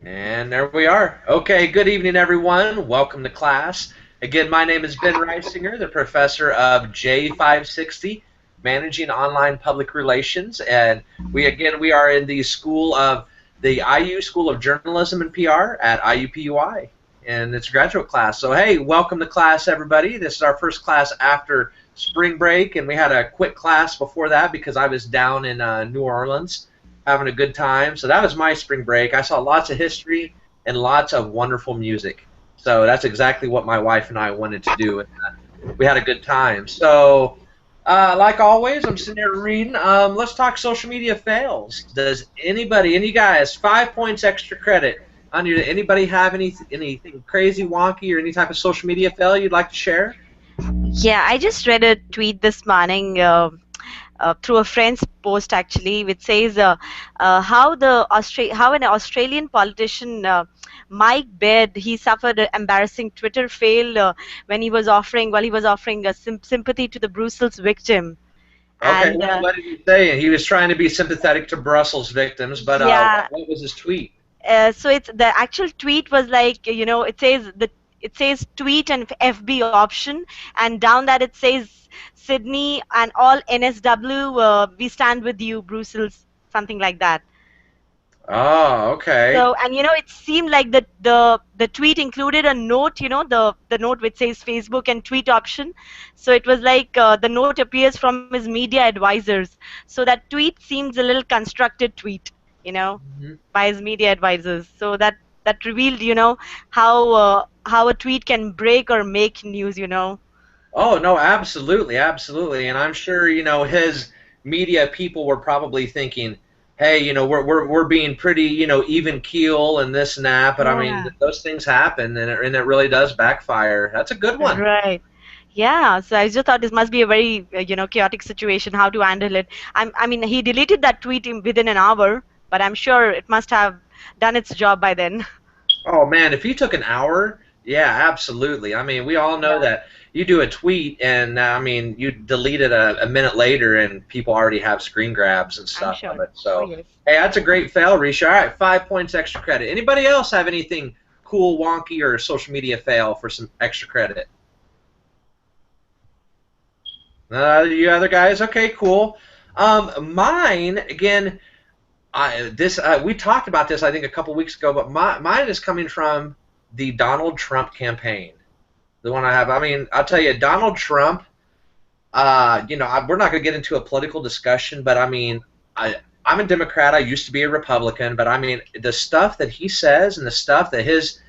And there we are. Okay, good evening, everyone. Welcome to class. Again, my name is Ben Reisinger, the professor of J560, Managing Online Public Relations. And we are in the IU School of Journalism and PR at IUPUI. And it's a graduate class. So, hey, welcome to class, everybody. This is our first class after spring break. And we had a quick class before that because I was down in New Orleans having a good time. So that was my spring break. I saw lots of history and lots of wonderful music. So that's exactly what my wife and I wanted to do, and we had a good time. So, like always, I'm sitting there reading. Let's talk social media fails. Does anybody, any guys, 5 points extra credit on you? Anybody have anything crazy, wonky, or any type of social media fail you'd like to share? Yeah, I just read a tweet this morning through a friend's post actually, which says how an Australian politician, Mike Bede, he suffered an embarrassing Twitter fail while he was offering sympathy to the Brussels victim, Okay, and what did he say? He was trying to be sympathetic to Brussels victims, but yeah. what was his tweet? So it's the actual tweet was like, it says tweet and FB option, and down that it says Sydney and all NSW, we stand with you, Brussels, something like that. Oh, okay. So, and it seemed like the tweet included a note, the note which says Facebook and tweet option. So it was like the note appears from his media advisors. So that tweet seems a little constructed tweet, you know, Mhm. by his media advisors. So that revealed, how a tweet can break or make news. Oh, no, absolutely, absolutely. And I'm sure, his media people were probably thinking, hey, we're being pretty, even keel and this and that, but I mean, Yeah. those things happen and it really does backfire. That's a good one. Right. Yeah, so I just thought this must be a very, chaotic situation, how to handle it. I mean, he deleted that tweet within an hour, but I'm sure it must have done its job by then. Oh man, if you took an hour, yeah, absolutely. I mean, we all know Yeah, that you do a tweet and I mean, you delete it a minute later and people already have screen grabs and I'm stuff of sure. it. Oh, So, yes. hey, that's a great fail, Risha. All right, 5 points extra credit. Anybody else have anything cool, wonky, or social media fail for some extra credit? You other guys? Okay, cool. Mine again. We talked about this I think a couple weeks ago, but mine is coming from the Donald Trump campaign. The one I have. I mean, I'll tell you, Donald Trump. We're not going to get into a political discussion, but I mean, I'm a Democrat. I used to be a Republican, but I mean, the stuff that he says and the stuff that his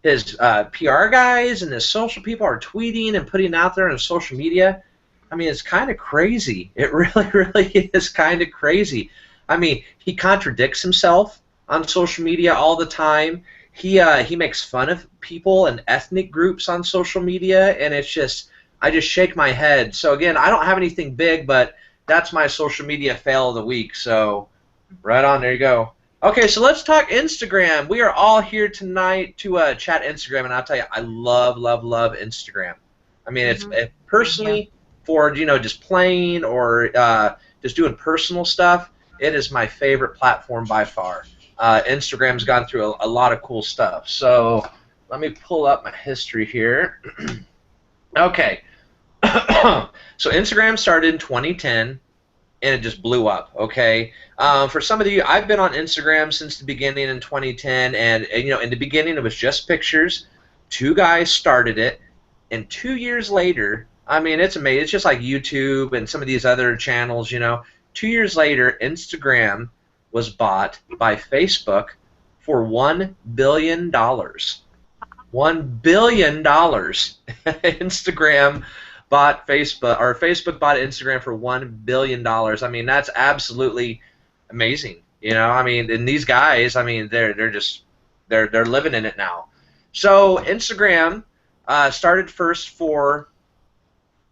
PR guys and his social people are tweeting and putting out there on social media. I mean, it's kind of crazy. It really, really is kind of crazy. I mean, he contradicts himself on social media all the time. He makes fun of people and ethnic groups on social media, and I just shake my head. So again, I don't have anything big, but that's my social media fail of the week. So right on, there you go. Okay, so let's talk Instagram. We are all here tonight to chat Instagram, and I'll tell you, I love, love, love Instagram. I mean, Mm-hmm. Same here. personally for just playing or just doing personal stuff. It is my favorite platform by far. Instagram's gone through a lot of cool stuff. So let me pull up my history here. Okay, so Instagram started in 2010 and it just blew up. Okay, for some of you, I've been on Instagram since the beginning in 2010, and in the beginning it was just pictures. Two guys started it, and 2 years later, I mean, it's amazing. It's just like YouTube and some of these other channels. 2 years later, Instagram was bought by Facebook for $1 billion. $1 billion. Instagram bought Facebook, or Facebook bought Instagram for $1 billion. I mean, that's absolutely amazing. I mean, and these guys, I mean, they're just they're living in it now. So Instagram started first for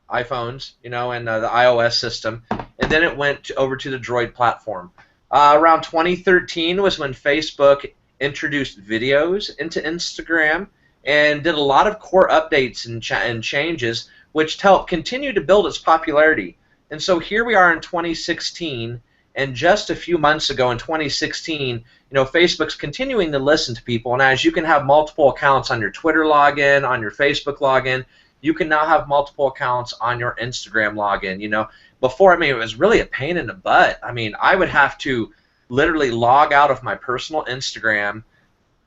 iPhones, and the iOS system, and then it went over to the Droid platform. Around 2013 was when Facebook introduced videos into Instagram and did a lot of core updates and changes, which helped continue to build its popularity. And so here we are in 2016, And just a few months ago in 2016, Facebook's continuing to listen to people. And as you can have multiple accounts on your Twitter login, on your Facebook login, you can now have multiple accounts on your Instagram login. Before, it was really a pain in the butt. I would have to literally log out of my personal Instagram,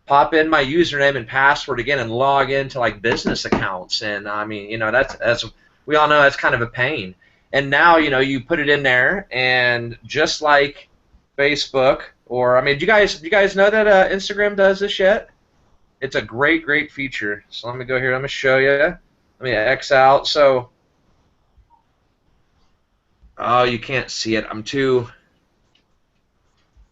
pop in my username and password again, and log into like business accounts. And that's, as we all know, that's kind of a pain. And now, you put it in there, and just like Facebook, or do you guys know that Instagram does this yet? It's a great feature. So let me go here. Let me show you. Let me X out. So, oh, you can't see it. I'm too.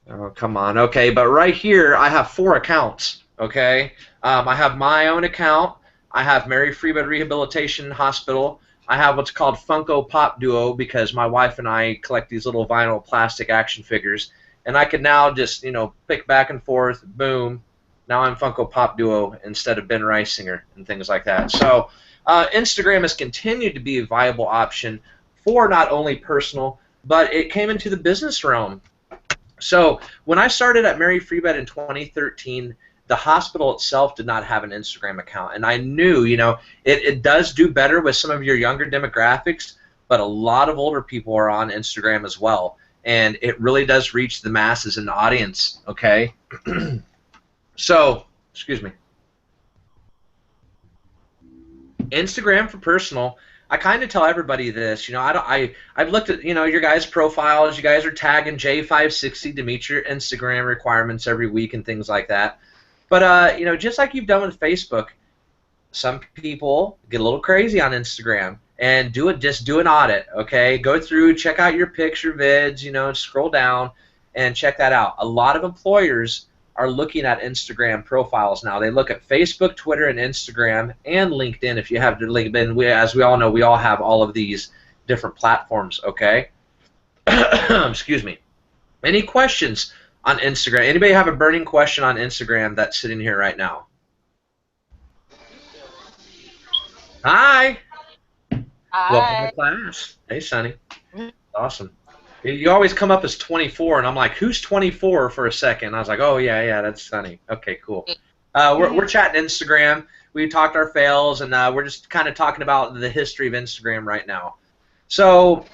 Oh, come on. Okay, but right here I have 4 accounts. Okay, I have my own account. I have Mary Free Bed Rehabilitation Hospital. I have what's called Funko Pop Duo, because my wife and I collect these little vinyl plastic action figures, and I can now just pick back and forth. Boom. Now I'm Funko Pop Duo instead of Ben Reisinger and things like that. So Instagram has continued to be a viable option for not only personal, but it came into the business realm. So when I started at Mary Free Bed in 2013, the hospital itself did not have an Instagram account, and I knew, it does do better with some of your younger demographics, but a lot of older people are on Instagram as well, and it really does reach the masses in the audience. Okay, so excuse me. Instagram for personal. I kind of tell everybody this, I've looked at, your guys' profiles. You guys are tagging J560 to meet your Instagram requirements every week and things like that. But, just like you've done with Facebook, some people get a little crazy on Instagram and just do an audit, okay? Go through, check out your picture vids, scroll down and check that out. A lot of employers are looking at Instagram profiles now. They look at Facebook, Twitter, and Instagram, and LinkedIn. If you have LinkedIn, as we all know, we all have all of these different platforms, okay? Excuse me. Any questions on Instagram? Anybody have a burning question on Instagram that's sitting here right now? Hi. Hi. Welcome to class. Hey, Sonny. Awesome. You always come up as 24, and I'm like, who's 24 for a second? I was like, oh, yeah, that's Sonny. Okay, cool. We're chatting Instagram. We talked our fails, and we're just kind of talking about the history of Instagram right now. So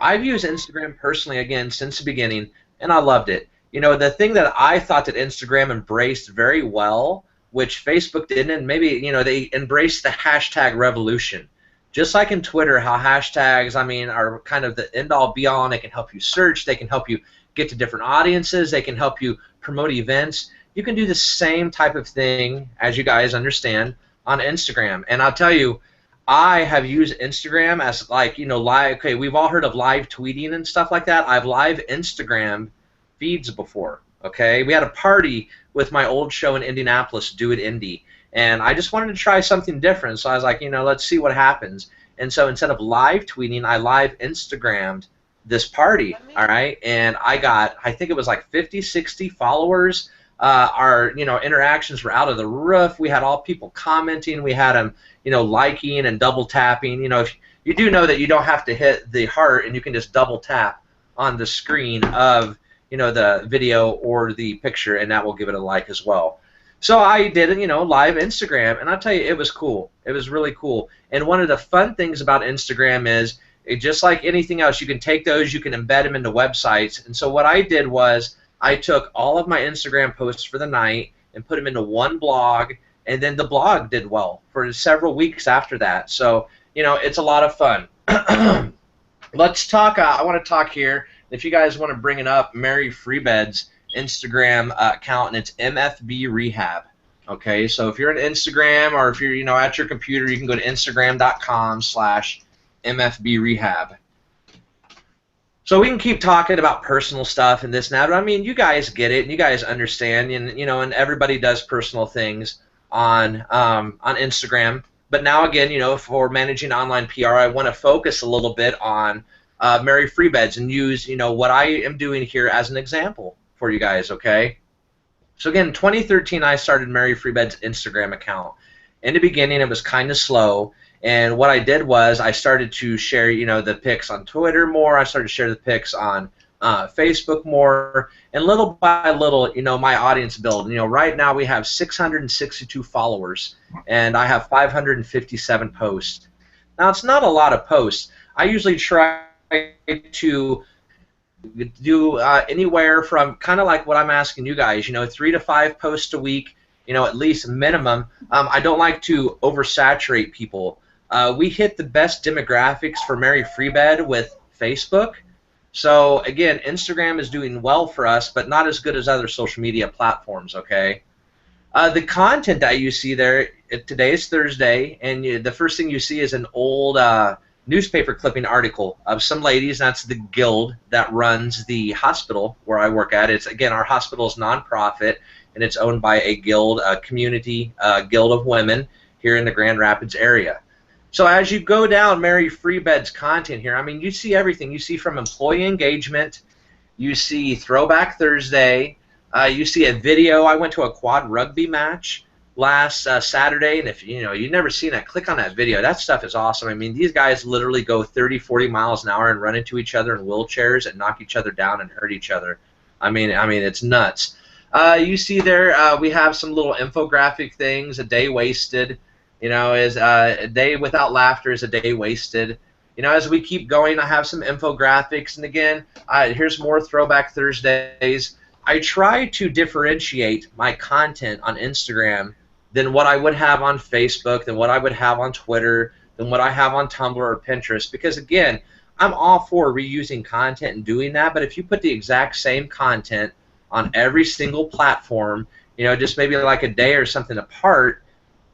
I've used Instagram personally, again, since the beginning, and I loved it. The thing that I thought that Instagram embraced very well, which Facebook didn't, and maybe, they embraced the hashtag revolution. Just like in Twitter, how hashtags, are kind of the end-all, be-all, and they can help you search, they can help you get to different audiences, they can help you promote events. You can do the same type of thing, as you guys understand, on Instagram. And I'll tell you, I have used Instagram as like, live, okay, we've all heard of live tweeting and stuff like that. I've live Instagram feeds before, okay? We had a party with my old show in Indianapolis, Do It Indy. And I just wanted to try something different, so I was like, let's see what happens. And so instead of live tweeting, I live Instagrammed this party, all right? And I got, I think it was like 50, 60 followers. Our, interactions were out of the roof. We had all people commenting. We had them, liking and double tapping. If you do know that you don't have to hit the heart, and you can just double tap on the screen of, the video or the picture, and that will give it a like as well. So I did it, live Instagram, and I'll tell you, it was cool. It was really cool. And one of the fun things about Instagram is, just like anything else, you can take those, you can embed them into websites. And so what I did was, I took all of my Instagram posts for the night and put them into one blog, and then the blog did well for several weeks after that. So, it's a lot of fun. Let's talk, I want to talk here, if you guys want to bring it up, Mary Free Bed's Instagram account, and it's MFB Rehab. Okay, so if you're on Instagram, or if you're at your computer, you can go to Instagram.com/MFB Rehab. So we can keep talking about personal stuff and this and that, but you guys get it, and you guys understand, and and everybody does personal things on Instagram. But now again, for managing online PR, I want to focus a little bit on Mary Free Beds and use what I am doing here as an example for you guys, okay? So again, in 2013, I started Mary Free Bed's Instagram account. In the beginning, it was kind of slow, and what I did was I started to share, the pics on Twitter more. I started to share the pics on Facebook more, and little by little, my audience build. Right now we have 662 followers, and I have 557 posts. Now it's not a lot of posts. I usually try to do anywhere from kind of like what I'm asking you guys, 3 to 5 posts a week, at least minimum. I don't like to oversaturate people. We hit the best demographics for Mary Free Bed with Facebook. So again, Instagram is doing well for us, but not as good as other social media platforms, okay? The content that you see there, today is Thursday, and the first thing you see is an old newspaper clipping article of some ladies. That's the guild that runs the hospital where I work at. It's, again, our hospital is nonprofit, and it's owned by a guild, a community guild of women here in the Grand Rapids area. So as you go down Mary Free Bed's content here, I mean, you see everything. You see from employee engagement, you see Throwback Thursday, you see a video. I went to a quad rugby match last Saturday, and if you've never seen that, click on that video. That stuff is awesome. I mean, these guys literally go 30, 40 miles an hour and run into each other in wheelchairs and knock each other down and hurt each other. I mean, it's nuts. You see there, we have some little infographic things. A day wasted, is a day without laughter is a day wasted. As we keep going, I have some infographics, and again, here's more Throwback Thursdays. I try to differentiate my content on Instagram than what I would have on Facebook, than what I would have on Twitter, than what I have on Tumblr or Pinterest, because again, I'm all for reusing content and doing that, but if you put the exact same content on every single platform, just maybe like a day or something apart,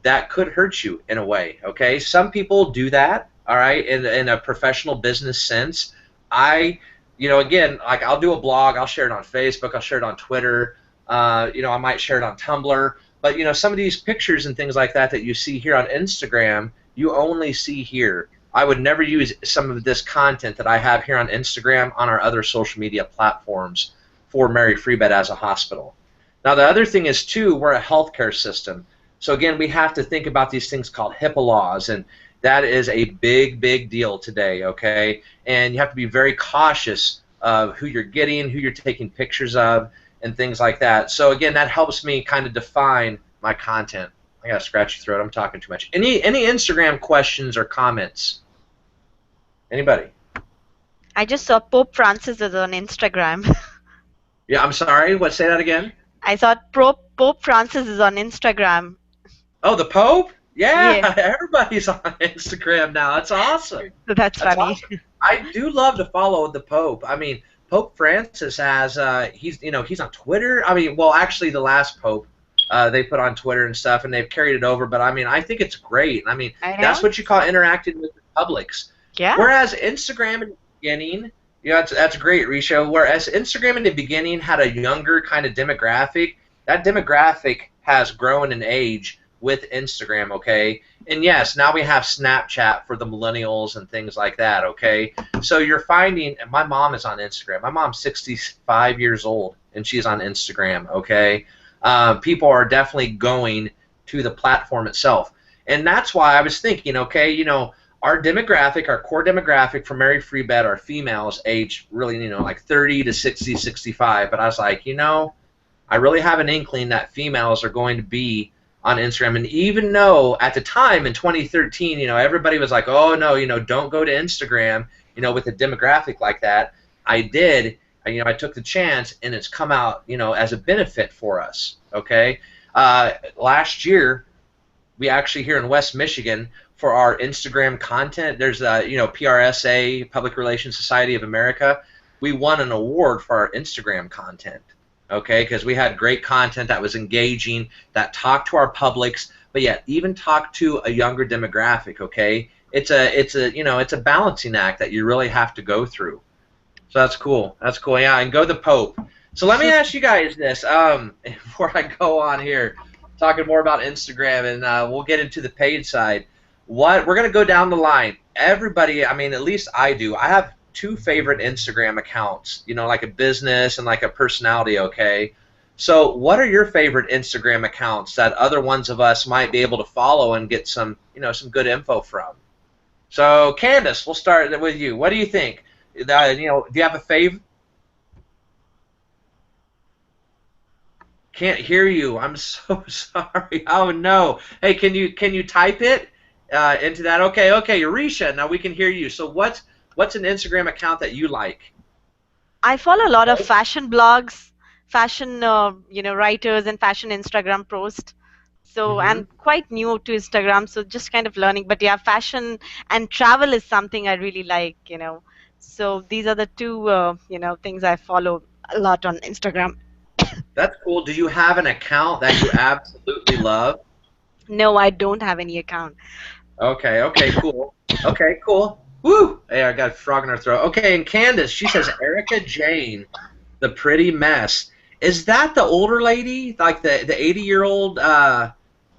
that could hurt you in a way, okay? Some people do that, all right, in a professional business sense. Again, like I'll do a blog, I'll share it on Facebook, I'll share it on Twitter, I might share it on Tumblr, but some of these pictures and things like that that you see here on Instagram, you only see here. I would never use some of this content that I have here on Instagram on our other social media platforms for Mary Free Bed as a hospital. Now the other thing is too, we're a healthcare system. So again, we have to think about these things called HIPAA laws, and that is a big, big deal today, okay? And you have to be very cautious of who you're getting, who you're taking pictures of, and things like that. So again, that helps me kind of define my content. I got a scratchy throat. I'm talking too much. Any Instagram questions or comments? Anybody? I just saw Pope Francis is on Instagram. Yeah, I'm sorry. What? Say that again. I saw Pope Francis is on Instagram. Oh, the Pope? Yeah, Yeah. everybody's on Instagram now. That's awesome. That's funny. Awesome. I do love to follow the Pope. I mean, Pope Francis has he's on Twitter. I mean, well, actually, the last Pope they put on Twitter and stuff, and they've carried it over. But I mean, I think it's great. I mean, that's what you call interacting with the publics. Yeah. Whereas Instagram in the beginning, that's great, Risha. Whereas Instagram in the beginning had a younger kind of demographic, that demographic has grown in age with Instagram, okay? And yes, now we have Snapchat for the millennials and things like that, okay? So you're finding, and my mom is on Instagram. My mom's 65 years old, and she's on Instagram, okay? People are definitely going to the platform itself. And that's why I was thinking, okay, our demographic, our core demographic for Mary Free Bed are females aged really, like 30 to 60, 65. But I was like, I really have an inkling that females are going to be on Instagram. And even though at the time in 2013, everybody was like, oh no, don't go to Instagram, with a demographic like that, I did. I took the chance, and it's come out, as a benefit for us. Okay, last year, we actually here in West Michigan for our Instagram content, there's PRSA, Public Relations Society of America. We won an award for our Instagram content. Okay, because we had great content that was engaging, that talked to our publics, but yet even talked to a younger demographic. Okay, it's a balancing act that you really have to go through. So that's cool. That's cool. Yeah, and go the Pope. So let me ask you guys this before I go on here, talking more about Instagram, and we'll get into the paid side. We're gonna go down the line. Everybody, I mean, at least I do. I have 2 favorite Instagram accounts, like a business and like a personality, okay? So what are your favorite Instagram accounts that other ones of us might be able to follow and get some, some good info from? So Candace, we'll start with you. What do you think? Do you have a fave? Can't hear you. I'm so sorry. Oh no. Hey, can you type it into that? Okay, okay, Risha. Now we can hear you. So what's an Instagram account that you like? I follow a lot of fashion blogs, fashion writers and fashion Instagram posts. So Mm-hmm. I'm quite new to Instagram, so just kind of learning. But yeah, fashion and travel is something I really like. So these are the two things I follow a lot on Instagram. That's cool. Do you have an account that you absolutely love? No, I don't have any account. Okay, okay, cool. Okay, cool. Woo! Hey, I got a frog in her throat. Okay, and Candace, she says Erica Jane, the pretty mess. Is that the older lady? Like the 80-year-old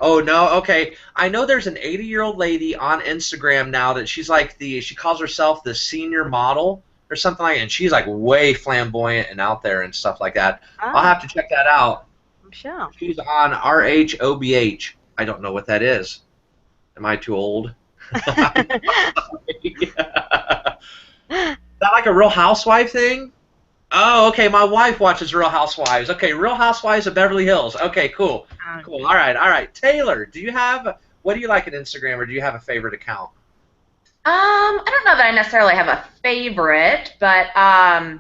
oh no, okay. I know there's an 80-year-old lady on Instagram now that she's like she calls herself the senior model or something like that, and she's like way flamboyant and out there and stuff like that. I'll Ah, have to check that out. I'm sure. She's on RHOBH. I don't know what that is. Am I too old? I'm sorry. Is that like a Real Housewife thing? Oh, okay. My wife watches Real Housewives. Okay, Real Housewives of Beverly Hills. Okay, cool. Cool. All right, all right. Taylor, what do you like on Instagram, or do you have a favorite account? I don't know that I necessarily have a favorite, but I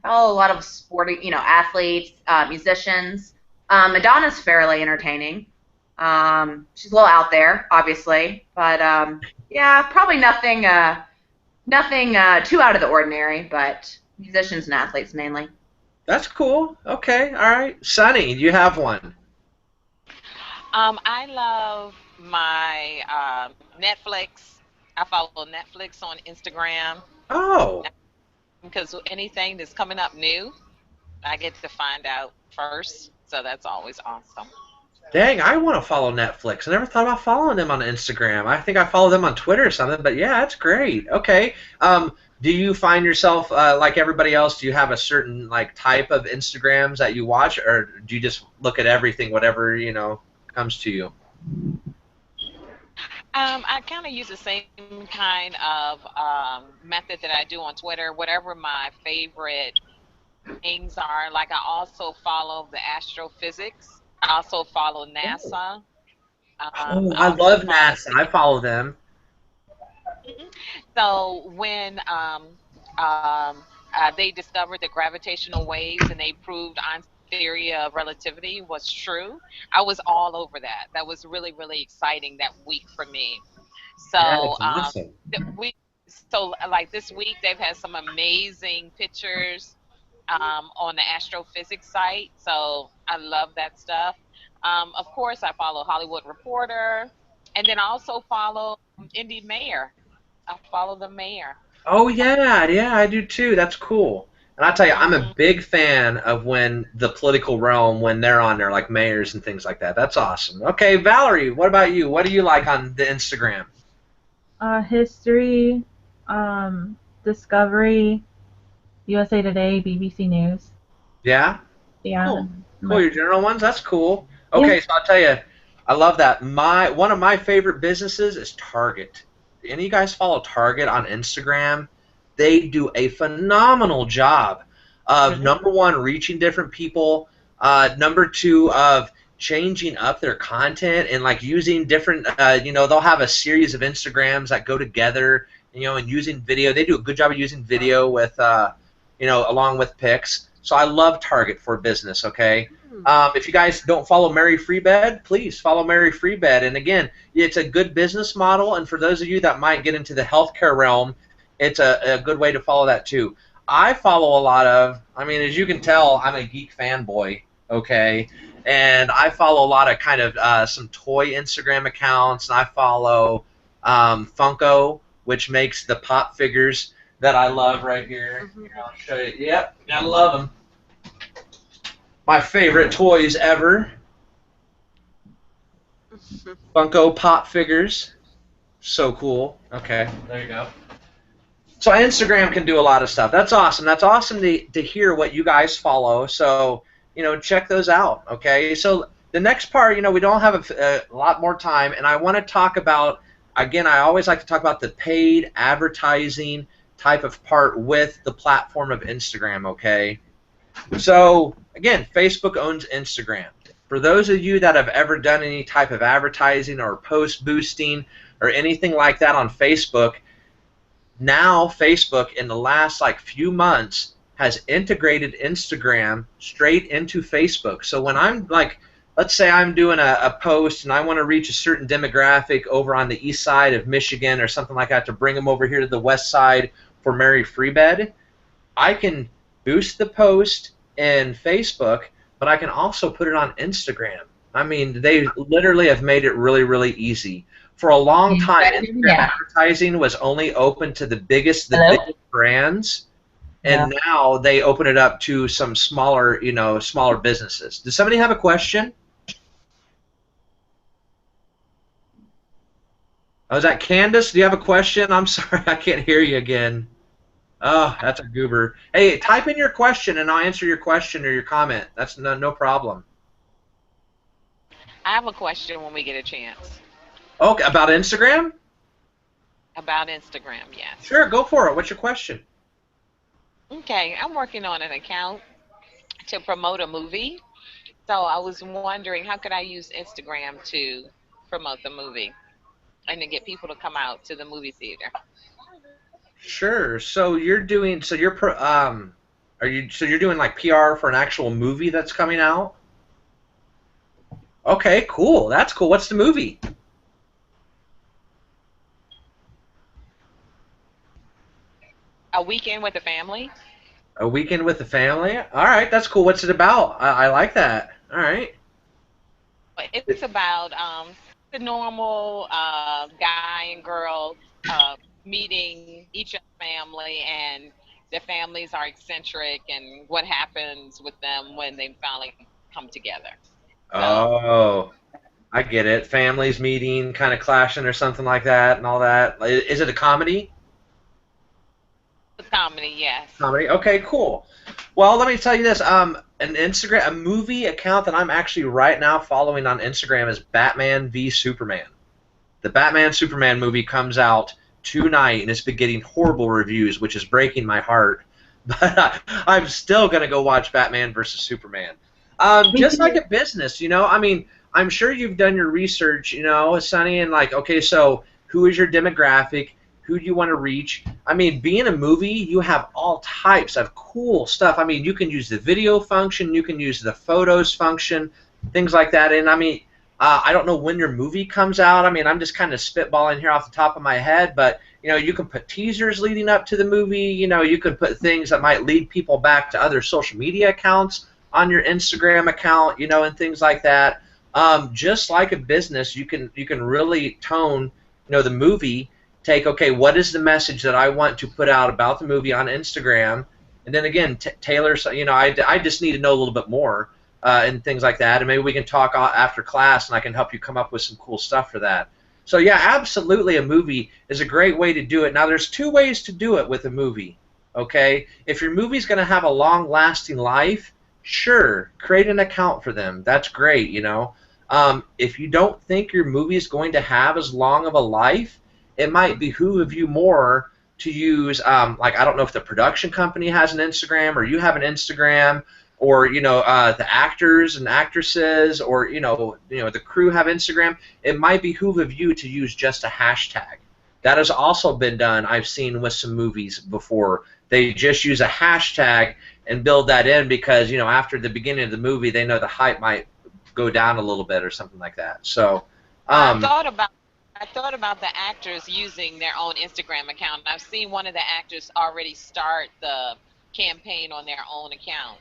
follow a lot of sporty, athletes, musicians. Madonna's fairly entertaining. She's a little out there, obviously, but yeah, probably nothing too out of the ordinary, but musicians and athletes mainly. That's cool. Okay, all right. Sonny, do you have one? I love my Netflix. I follow Netflix on Instagram Oh, because anything that's coming up new, I get to find out first. So that's always awesome. dang, I want to follow Netflix. I never thought about following them on Instagram. I think I follow them on Twitter or something, but yeah, that's great. Okay. Do you find yourself like everybody else? Do you have a certain like type of Instagrams that you watch, or do you just look at everything, whatever comes to you? I kind of use the same kind of method that I do on Twitter. Whatever my favorite things are, like I also follow the astrophysics. I also follow Oh, NASA. oh, I I also love follow NASA. I follow them. Mhm. So when they discovered the gravitational waves and they proved Einstein's theory of relativity was true, I was all over that. That was really, really exciting that week for me. So That's awesome. we, so like this week, they've had some amazing pictures on the astrophysics site. So I love that stuff. Of course, I follow Hollywood Reporter, and then I also follow Indy Mayor. I follow the mayor. Oh yeah, yeah, I do too. That's cool. And I tell you, I'm a Hmm. big fan of when the political realm, when they're on there, like mayors and things like that. That's awesome. Okay, Valerie, what about you? What do you like on the Instagram? History, Discovery, USA Today, BBC News. Yeah, Yeah, cool. Cool. my Your general ones. That's cool. yeah. Okay, so I'll tell you, I love that. One of my favorite businesses is Target. Any of you guys follow Target on Instagram? They do a phenomenal job of Really? number one, reaching different people. Number two, of changing up their content and like using different. They'll have a series of Instagrams that go together. And using video. They do a good job of using video with, along with pics. So I love Target for business. Okay. Hmm. If you guys don't follow Mary Freebed, please follow Mary Freebed. And again, it's a good business model. And for those of you that might get into the healthcare realm, it's a good way to follow that too. I follow a lot of, I mean, as you can tell, I'm a geek fanboy, okay? And I follow a lot of kind of some toy Instagram accounts, and I follow Funko, which makes the pop figures that I love right here. Mhm. Here, I'll show you. Yep, I love them. My favorite toys ever, Funko Pop figures. So cool. Okay, there you go. So Instagram can do a lot of stuff. That's awesome. That's awesome to hear what you guys follow. So, check those out. Okay. So the next part, we don't have a lot more time, and I want to talk about, again, I always like to talk about the paid advertising type of part with the platform of Instagram. Okay. So again, Facebook owns Instagram. For those of you that have ever done any type of advertising or post boosting or anything like that on Facebook, now Facebook in the last like few months has integrated Instagram straight into Facebook. So when I'm like, let's say I'm doing a post and I want to reach a certain demographic over on the east side of Michigan or something like that to bring them over here to the west side for Mary Free Bed, I can boost the post in Facebook, but I can also put it on Instagram. I mean, they literally have made it really, really easy. For a long time, Instagram advertising was only open to the biggest brands, and now they open it up to some smaller, smaller businesses. Does somebody have a question? Oh, is that Candace? Do you have a question? I'm sorry, I can't hear you again. Oh, that's a goober. Hey, type in your question and I'll answer your question or your comment. That's no problem. I have a question when we get a chance. Okay, about Instagram? About Instagram, yes. Sure, go for it. What's your question? Okay, I'm working on an account to promote a movie. So I was wondering, how could I use Instagram to promote the movie and to get people to come out to the movie theater? Sure. So you're doing you're doing like PR for an actual movie that's coming out? Okay, cool. That's cool. What's the movie? A Weekend with the Family. A Weekend with the Family? All right, that's cool. What's it about? I like that. All right. It's about the normal guy and girl meeting each other's family, and the families are eccentric, and what happens with them when they finally come together. So, Oh, I get it. Families meeting, kind of clashing or something like that and all that. Is it a comedy? the comedy, yes. Comedy. Okay, cool. Well, let me tell you this. A movie account that I'm actually right now following on Instagram is Batman v Superman. The Batman Superman movie comes out tonight, and it's been getting horrible reviews, which is breaking my heart. But I'm still gonna go watch Batman versus Superman. Just like a business, I mean, I'm sure you've done your research, Sonny, and like, okay, so who is your demographic? Who do you want to reach? I mean, being a movie, you have all types of cool stuff. I mean, you can use the video function, you can use the photos function, things like that. And I mean, I don't know when your movie comes out. I mean, I'm just kind of spitballing here off the top of my head, but you can put teasers leading up to the movie. You can put things that might lead people back to other social media accounts on your Instagram account, and things like that. Just like a business, you can really tone, the movie. Take, okay, what is the message that I want to put out about the movie on Instagram, and then again, tailor. I just need to know a little bit more and things like that, and maybe we can talk after class, and I can help you come up with some cool stuff for that. So yeah, absolutely, a movie is a great way to do it. Now, there's two ways to do it with a movie. Okay, if your movie's going to have a long-lasting life, sure, create an account for them. That's great. If you don't think your movie is going to have as long of a life, it might behoove you more to use, like, I don't know if the production company has an Instagram or you have an Instagram, or the actors and actresses, or the crew have Instagram. It might behoove of you to use just a hashtag. That has also been done. I've seen with some movies before. They just use a hashtag and build that in because after the beginning of the movie, they know the hype might go down a little bit or something like that. So I thought about the actors using their own Instagram account. I've seen one of the actors already start the campaign on their own account.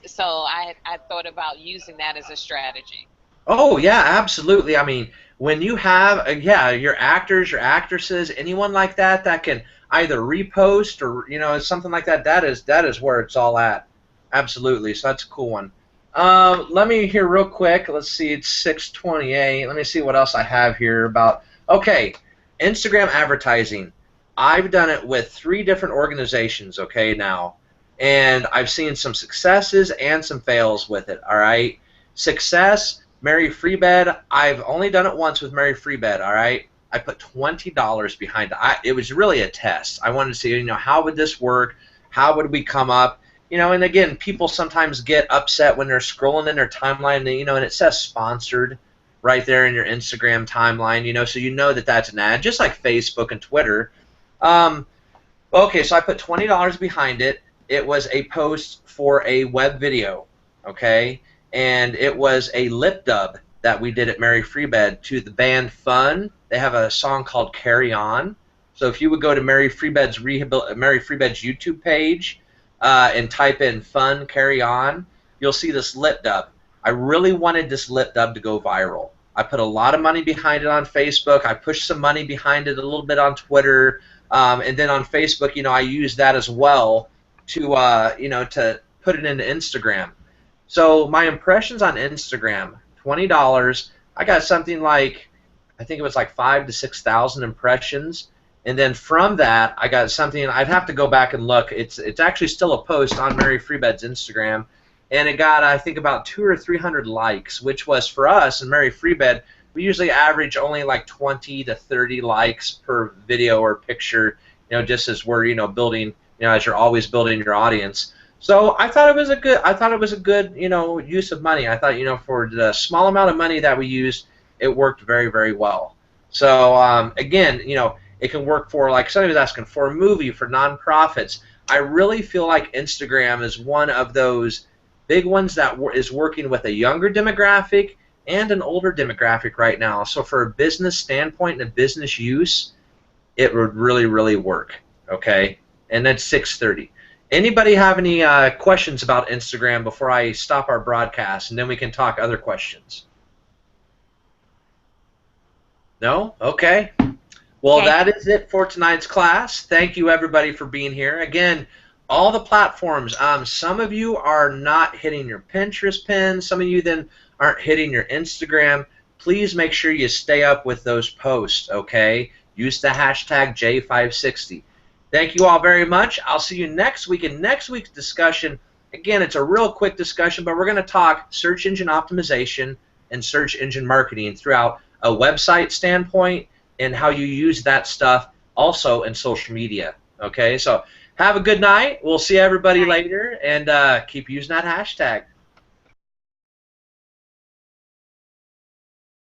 So I thought about using that as a strategy. Oh yeah, absolutely. I mean, when you have your actors, your actresses, anyone like that can either repost or something like that. That is where it's all at. Absolutely. So that's a cool one. Let me hear real quick. Let's see, it's 6:28. Let me see what else I have here about. Okay, Instagram advertising. I've done it with 3 different organizations, okay, now. And I've seen some successes and some fails with it, all right? Success, Mary Free Bed. I've only done it once with Mary Free Bed, all right? I put $20 behind it. It was really a test. I wanted to see, how would this work? How would we come up? and again, people sometimes get upset when they're scrolling in their timeline, and it says sponsored right there in your Instagram timeline, so you know that that's an ad, just like Facebook and Twitter. Okay, so I put $20 behind it. It was a post for a web video, okay? And it was a lip dub that we did at Mary Free Bed to the band Fun. They have a song called Carry On. So if you would go to Mary Free Bed's YouTube page and type in Fun Carry On, you'll see this lip dub. I really wanted this lip dub to go viral. I put a lot of money behind it on Facebook. I pushed some money behind it a little bit on Twitter. And then on Facebook, I use that as well to, to put it into Instagram. So my impressions on Instagram, $20. I got something like, I think it was like 5,000 to 6,000 impressions. And then from that, I got something, I'd have to go back and look. It's actually still a post on Mary Free Bed's Instagram. And it got, I think, about 200 or 300 likes, which was for us in Mary Free Bed. We usually average only like 20 to 30 likes per video or picture, just as we're, building, as you're always building your audience. So I thought it was a good, use of money. I thought, for the small amount of money that we used, it worked very, very well. So again, it can work for, like somebody was asking, for a movie, for nonprofits. I really feel like Instagram is one of those big ones that is working with a younger demographic and an older demographic right now. So for a business standpoint and a business use, it would really, really work. Okay? And that's 6:30. Anybody have any questions about Instagram before I stop our broadcast, and then we can talk other questions? No? Okay. Well, Okay. that is it for tonight's class. Thank you, everybody, for being here. Again, all the platforms, some of you are not hitting your Pinterest pins. Some of you then aren't hitting your Instagram. Please make sure you stay up with those posts, okay? Use the hashtag J560. Thank you all very much. I'll see you next week. In next week's discussion, again, it's a real quick discussion, but we're going to talk search engine optimization and search engine marketing throughout a website standpoint and how you use that stuff also in social media, okay? So have a good night. We'll see everybody later, and keep using that hashtag.